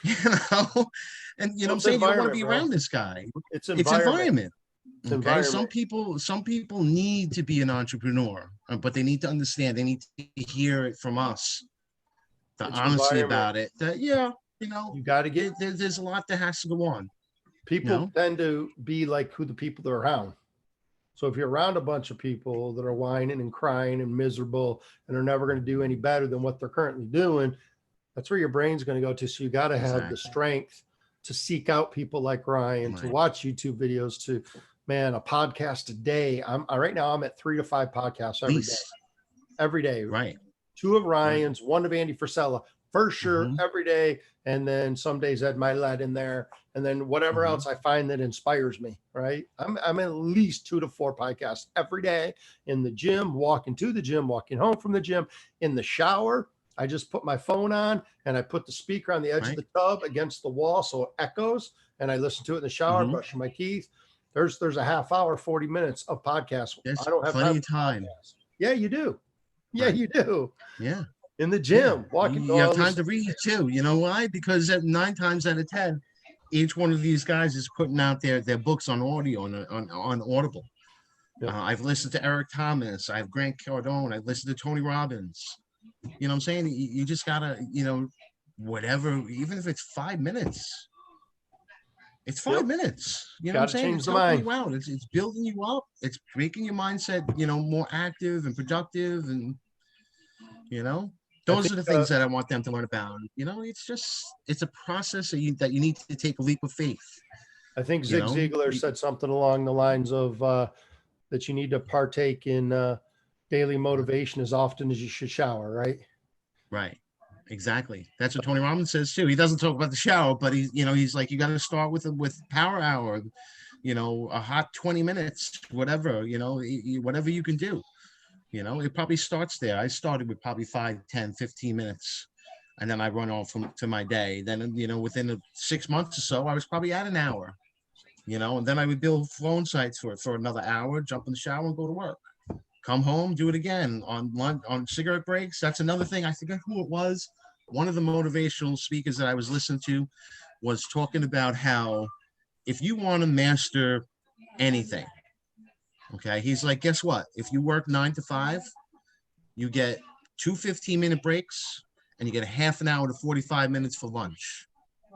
A: you know, and, you know what I'm saying? You don't want to be around this guy.
C: It's
A: It's environment.
C: It's
A: Okay.
C: environment.
A: Some people need to be an entrepreneur, but they need to understand, they need to hear it from us, the
C: It's
A: honesty
C: environment.
A: about it, that, yeah, you know,
C: You got to get
A: there's a lot that has to go on.
C: people
A: No.
C: tend to be like who the people they're around. So if you're around a bunch of people that are whining and crying and miserable and are never going to do any better than what they're currently doing, that's where your brain's going to go to. So you got to have the
A: Exactly.
C: strength to seek out people like Ryan, to
A: Right.
C: watch YouTube videos, to, man, a podcast a day. Right now I'm at 3 to 5 podcasts every day.
A: Right.
C: 2 of Ryan's, 1 of Andy Frisella, for sure,
A: Mhm.
C: every day. And then some days Ed Milet in there. And then whatever
A: Mhm.
C: else I find that inspires me, right? I'm at least 2 to 4 podcasts every day in the gym, walking to the gym, walking home from the gym, in the shower. I just put my phone on and I put the speaker on the edge of
A: Right.
C: the tub against the wall so it echoes, and I listen to it in the shower,
A: Mhm.
C: brushing my teeth. There's a half hour, 40 minutes of podcasts.
A: There's
C: I don't have
A: plenty
C: time
A: of
C: for
A: time.
C: podcasts. Yeah, you do. Yeah,
A: Right.
C: you do.
A: Yeah.
C: In the
A: Yeah.
C: gym, walking.
A: You have time to read too. You know why? Because at 9 times out of 10, each one of these guys is putting out their books on audio on Audible.
C: Yep.
A: I've listened to Eric Thomas. I have Grant Cardone. I've listened to Tony Robbins. You know what I'm saying? You just gotta, you know, whatever, even if it's 5 minutes. It's 5
C: Yep.
A: minutes. You know what I'm
C: Gotta
A: saying?
C: change
A: It's
C: the
A: helping
C: mind.
A: you out. It's building you up. It's making your mindset, you know, more active and productive. And, you know, those are the things that I want them to learn about. You know, it's a process that you need to take a leap of faith.
C: I think
A: You
C: Zig
A: know,
C: Ziglar said something along the lines of that you need to partake in daily motivation as often as you should shower, right?
A: Right. Exactly. That's what Tony Robbins says too. He doesn't talk about the shower, but he's like, you got to start with power hour, you know, a hot 20 minutes, whatever, you know, whatever you can do. You know, it probably starts there. I started with probably 5, 10, 15 minutes. And then I run off to my day. Then, you know, within 6 months or so, I was probably at an hour, you know, and then I would build phone sites for another hour, jump in the shower and go to work. Come home, do it again on lunch, on cigarette breaks. That's another thing. I forget who it was. One of the motivational speakers that I was listening to was talking about how if you want to master anything, okay, he's like, guess what? If you work 9 to 5, you get 2 15-minute breaks and you get a half an hour to 45 minutes for lunch.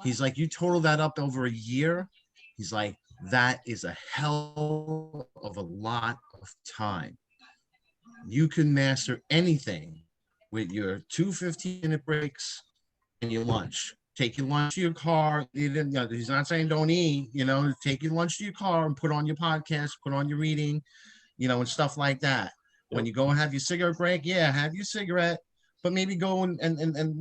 A: He's like, you total that up over a year. He's like, that is a hell of a lot of time. You can master anything with your 2 15-minute breaks and your lunch. Take your lunch to your car. He's not saying don't eat, you know, take your lunch to your car and put on your podcast, put on your reading, you know, and stuff like that. When you go and have your cigarette break, yeah, have your cigarette, but maybe go and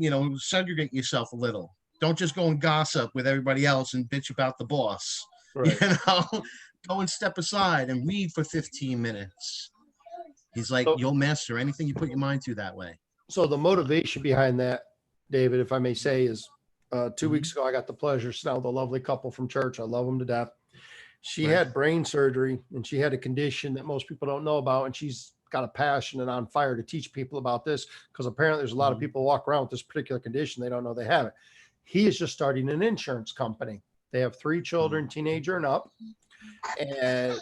A: you know, segregate yourself a little. don't just go and gossip with everybody else and bitch about the boss.
C: Right.
A: You know, go and step aside and read for 15 minutes. He's like,
C: So-
A: you'll master anything you put your mind to that way.
C: So the motivation behind that, David, if I may say, is 2 weeks ago, I got the pleasure to know the lovely couple from church. I love them to death. She
A: Right.
C: had brain surgery and she had a condition that most people don't know about. And she's got a passion and on fire to teach people about this because apparently there's a lot of people walk around with this particular condition. They don't know they have it. He is just starting an insurance company. They have 3 children, teenager and up. And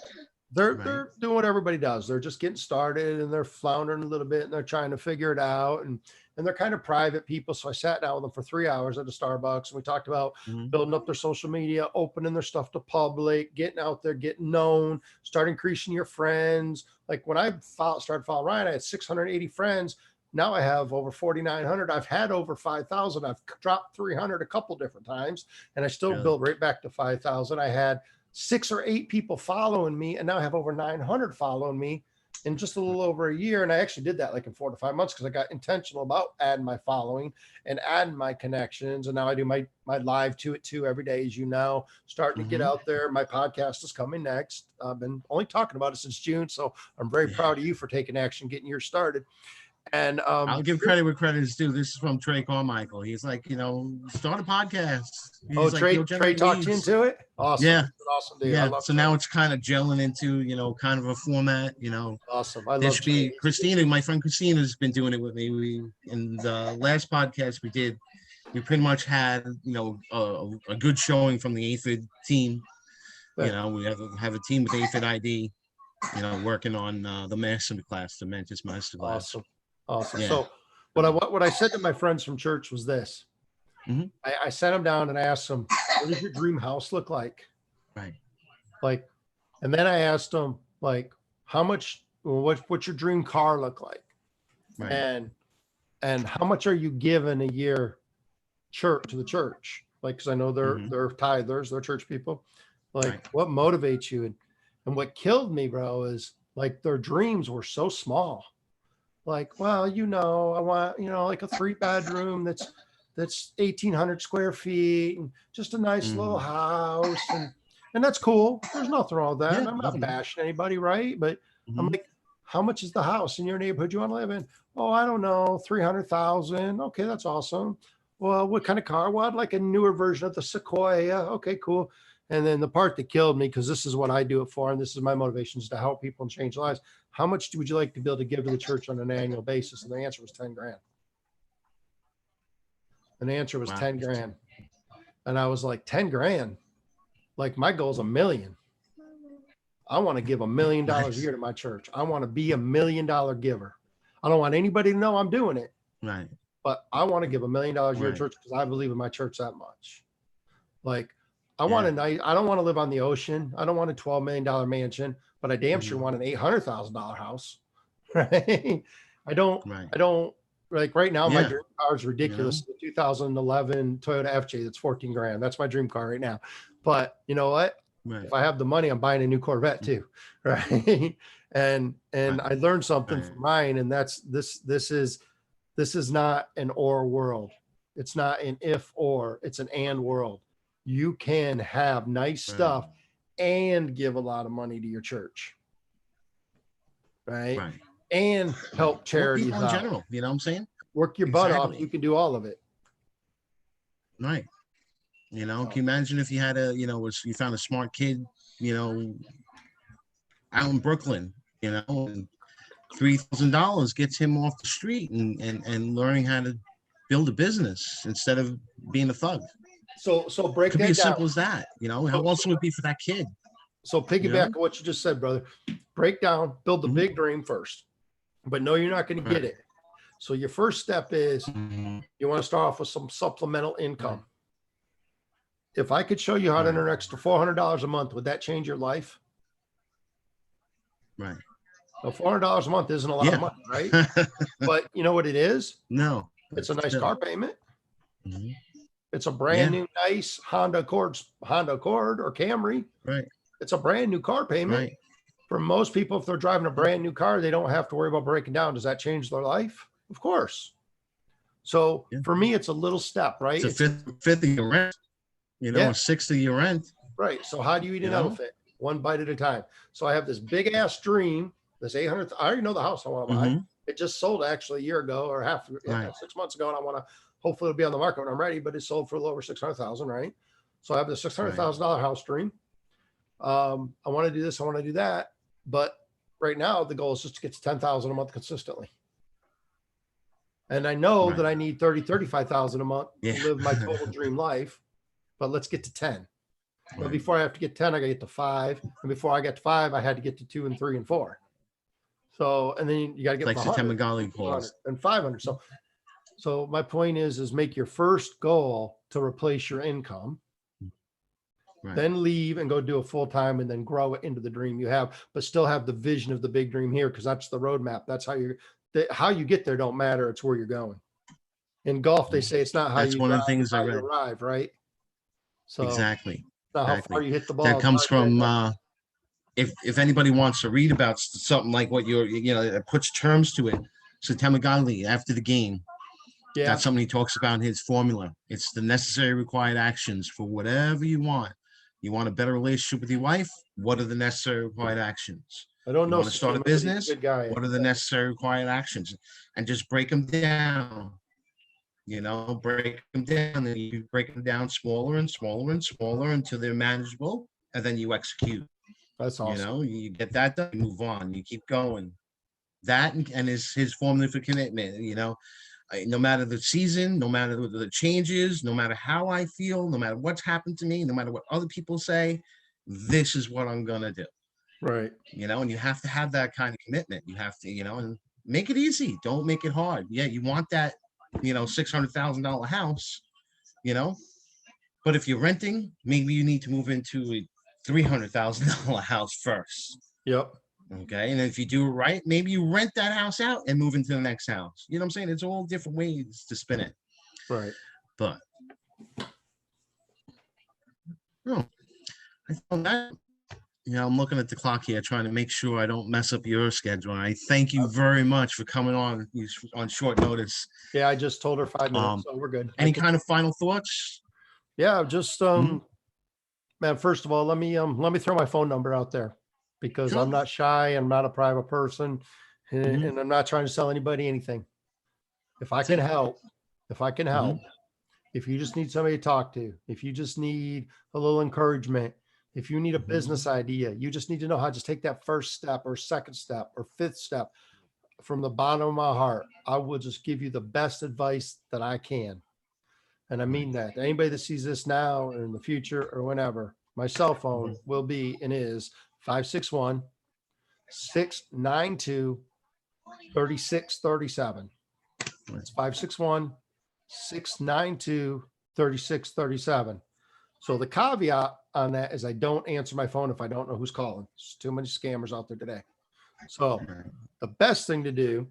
C: they're doing what everybody does. They're just getting started and they're floundering a little bit and they're trying to figure it out. And they're kind of private people. So I sat down with them for 3 hours at a Starbucks and we talked about building up their social media, opening their stuff to public, getting out there, getting known, start increasing your friends. Like when I started following Ryan, I had 680 friends. Now I have over 4,900. I've had over 5,000. I've dropped 300 a couple different times and I still built right back to 5,000. I had 6 or 8 people following me and now I have over 900 following me in just a little over a year. And I actually did that like in 4 to 5 months because I got intentional about adding my following and adding my connections. And now I do my live to it too every day, as you know, starting to get out there. My podcast is coming next. I've been only talking about it since June. So I'm very proud of you for taking action, getting yours started. And
A: I'll give credit where credit is due. This is from Trey Carmichael. He's like, start a podcast. He's like,
C: Trey talked you into it. Awesome.
A: Yeah.
C: Awesome, dude.
A: Yeah. So now it's kind of gelling into, kind of a format,
C: Awesome. I
A: There
C: love
A: should be Christina, my friend Christina has been doing it with me. We in the last podcast we did, we pretty much had, a good showing from the AFID team. We have a team with AFID ID, working on the master class, the Mantis master class.
C: Awesome.
A: Yeah.
C: So what I said to my friends from church was this. I sat them down and I asked them, what does your dream house look like?
A: Right.
C: Like, and then I asked them, like, how much, what's your dream car look like?
A: Right.
C: And how much are you giving a year to the church? Like, cause I know they're tithers, they're church people. Like what motivates you? And what killed me, bro, is like their dreams were so small. Like, well, I want, like a 3-bedroom that's 1,800 square feet and just a nice little house. And that's cool. There's nothing wrong with that.
A: Yeah,
C: I'm not bashing anybody, right? But I'm like, how much is the house in your neighborhood you want to live in? Oh, I don't know, 300,000. Okay, that's awesome. Well, what kind of car? Well, I'd like a newer version of the Sequoia. Okay, cool. And then the part that killed me, because this is what I do it for, and this is my motivation, is to help people and change lives. How much would you like to be able to give to the church on an annual basis? And the answer was 10 grand. And the answer was 10 grand. And I was like, 10 grand? Like my goal is $1 million. I want to give $1 million a year to my church. I want to be $1 million giver. I don't want anybody to know I'm doing it.
A: Right.
C: But I want to give $1 million a year to church because I believe in my church that much. Like, I want I don't want to live on the ocean. I don't want a $12 million mansion, but I damn sure want an $800,000 house. Right. I don't like right now. My dream car is ridiculous. The 2011 Toyota FJ, that's 14 grand. That's my dream car right now. But you know what? Right. If I have the money, I'm buying a new Corvette too. Right. And I learned something from Ryan, and that's this is not an or world. It's not an if or, it's an and world. You can have nice stuff and give a lot of money to your church. Right. And help charities
A: in general. You know what I'm saying?
C: Work your butt off. You can do all of it.
A: Right. Can you imagine if you had you found a smart kid, out in Brooklyn, and $3,000 gets him off the street and learning how to build a business instead of being a thug.
C: So break
A: Could
C: that
A: be as
C: down.
A: simple as that. How awesome would it be for that kid?
C: So piggyback on what you just said, brother. Break down, build the big dream first, but no, you're not going to get it. So your first step is you want to start off with some supplemental income. If I could show you how to earn an extra $400 a month, would that change your life?
A: Right.
C: So $400 a month isn't a lot of money, right? But you know what it is?
A: No.
C: It's a nice car payment. It's a brand new, nice Honda Accord or Camry.
A: Right.
C: It's a brand new car payment.
A: Right.
C: For most people, if they're driving a brand new car, they don't have to worry about breaking down. Does that change their life? Of course. So
A: Yeah.
C: for me, it's a little step, right?
A: It's a fifth of your rent,
C: Yeah.
A: a sixth of your rent.
C: Right. So how do you eat an
A: You know?
C: elephant? One bite at a time. So I have this big ass dream, this 800. I already know the house I want to buy.
A: Mhm.
C: It just sold actually a year ago or
A: Right.
C: 6 months ago. And I want to, hopefully it'll be on the market when I'm ready, but it sold for a little over 600,000. Right. So I have the $600,000 house dream. I want to do this. I want to do that. But right now the goal is just to get to 10,000 a month consistently. And I know
A: Right.
C: that I need 30, 35,000 a month
A: Yeah.
C: to live my total dream life, but let's get to 10. But
A: Right.
C: before I have to get 10, I gotta get to 5. And before I get to 5, I had to get to 2 and 3 and 4. So, and then you gotta get
A: Like
C: to
A: the
C: 100,
A: Tamagali
C: 200,
A: calls.
C: and 500. So my point is make your first goal to replace your income,
A: Right.
C: then leave and go do a full time and then grow it into the dream you have, but still have the vision of the big dream here. Cause that's the roadmap. That's how you get there don't matter. It's where you're going. In golf, they say it's not how
A: That's
C: you
A: one of the
C: drive,
A: things
C: it's
A: I
C: how you
A: read.
C: arrive, right? So
A: Exactly.
C: not how
A: Exactly.
C: far you hit the ball.
A: That
C: it's
A: comes
C: how you get
A: from
C: there.
A: if anybody wants to read about something like what it puts terms to it. So Tamagali after the game,
C: Yeah.
A: that's something he talks about in his formula. It's the necessary required actions for whatever you want. You want a better relationship with your wife? What are the necessary required actions?
C: I don't
A: You
C: know.
A: want to start a
C: System, but he's
A: business?
C: good guy.
A: What are the necessary required actions? And just break them down. Break them down, and you break them down smaller and smaller and smaller until they're manageable, and then you execute.
C: That's awesome.
A: You get that done, you move on, you keep going. That and his formula for commitment. No matter the season, no matter the changes, no matter how I feel, no matter what's happened to me, no matter what other people say, this is what I'm gonna do.
C: Right.
A: And you have to have that kind of commitment. You have to, and make it easy. Don't make it hard. Yeah, you want that, $600,000 house, but if you're renting, maybe you need to move into a $300,000 house first.
C: Yep.
A: Okay. And if you do it right, maybe you rent that house out and move into the next house. You know what I'm saying? It's all different ways to spin it.
C: Right.
A: But I found that. I'm looking at the clock here, trying to make sure I don't mess up your schedule. I thank you very much for coming on short notice.
C: Yeah, I just told her 5 minutes, so we're good.
A: Any kind of final thoughts?
C: Yeah, just man, first of all, let me throw my phone number out there because
A: Sure.
C: I'm not shy, I'm not a private person, and I'm not trying to sell anybody anything. If I can help, if you just need somebody to talk to, if you just need a little encouragement, if you need a business idea, you just need to know how to just take that first step or second step or fifth step from the bottom of my heart. I will just give you the best advice that I can. And I mean that. Anybody that sees this now or in the future or whenever, my cell phone will be and is 561-692-3637. It's 561-692-3637. So the caveat on that is I don't answer my phone if I don't know who's calling. There's too many scammers out there today. So the best thing to do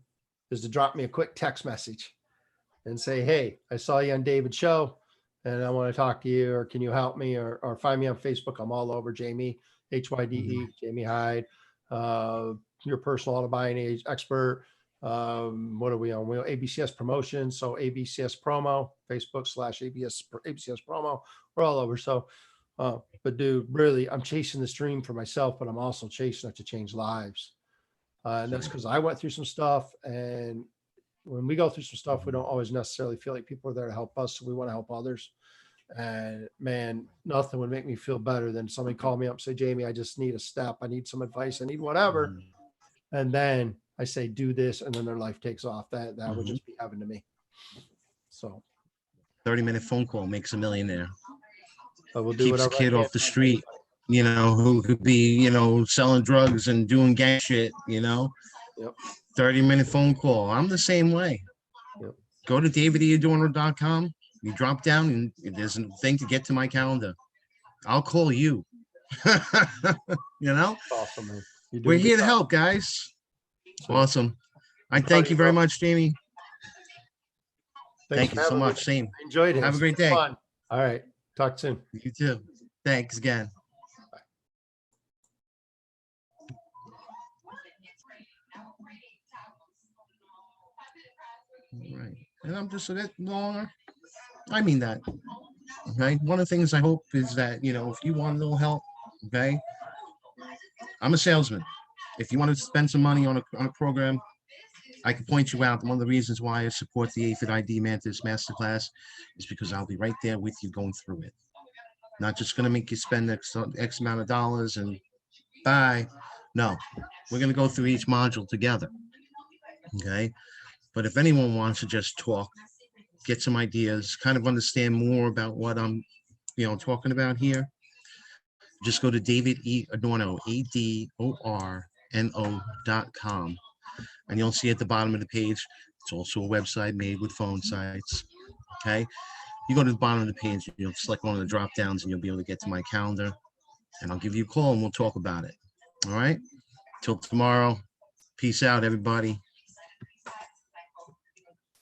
C: is to drop me a quick text message and say, hey, I saw you on David's show and I want to talk to you, or can you help me, or find me on Facebook. I'm all over Jamie, Hyde, Jamie Hyde, your personal auto buying expert. What are we on? We're ABCS promotion. So ABCS promo, Facebook /ABCS promo. We're all over. So, but dude, really, I'm chasing this dream for myself, but I'm also chasing it to change lives. And that's because I went through some stuff, and when we go through some stuff, we don't always necessarily feel like people are there to help us. So we want to help others. And man, nothing would make me feel better than somebody call me up and say, Jamie, I just need a step. I need some advice. I need whatever. And then I say, do this. And then their life takes off. That would just be heaven to me. So
A: 30-minute phone call makes a millionaire.
C: I will do
A: Keeps a
C: whatever I
A: kid
C: can.
A: off the street, who could be, selling drugs and doing gang shit,
C: Yep.
A: 30-minute phone call. I'm the same way.
C: Yep.
A: Go to davidiadorno.com. You drop down and there's a thing to get to my calendar. I'll call you.
C: Awesome, man.
A: We're here to help, guys.
C: So,
A: awesome. I thank you very much, Jamie. Thank you so much. Same.
C: I enjoyed it.
A: Have a great day.
C: Fun. All right. Talk soon.
A: You too. Thanks again. All right. And I'm just a bit longer. I mean that. Okay. One of the things I hope is that, if you want a little help, okay, I'm a salesman. If you want to spend some money on a program, I can point you out. One of the reasons why I support the Aphid ID Mantis Masterclass is because I'll be right there with you going through it. Not just going to make you spend X amount of dollars and bye. No, we're going to go through each module together. Okay. But if anyone wants to just talk, get some ideas, kind of understand more about what I'm, talking about here, just go to David E. Adorno, ADORNO.com. And you'll see at the bottom of the page, it's also a website made with phone sites. Okay. You go to the bottom of the page, you'll select one of the drop downs and you'll be able to get to my calendar, and I'll give you a call and we'll talk about it. All right. Till tomorrow. Peace out, everybody.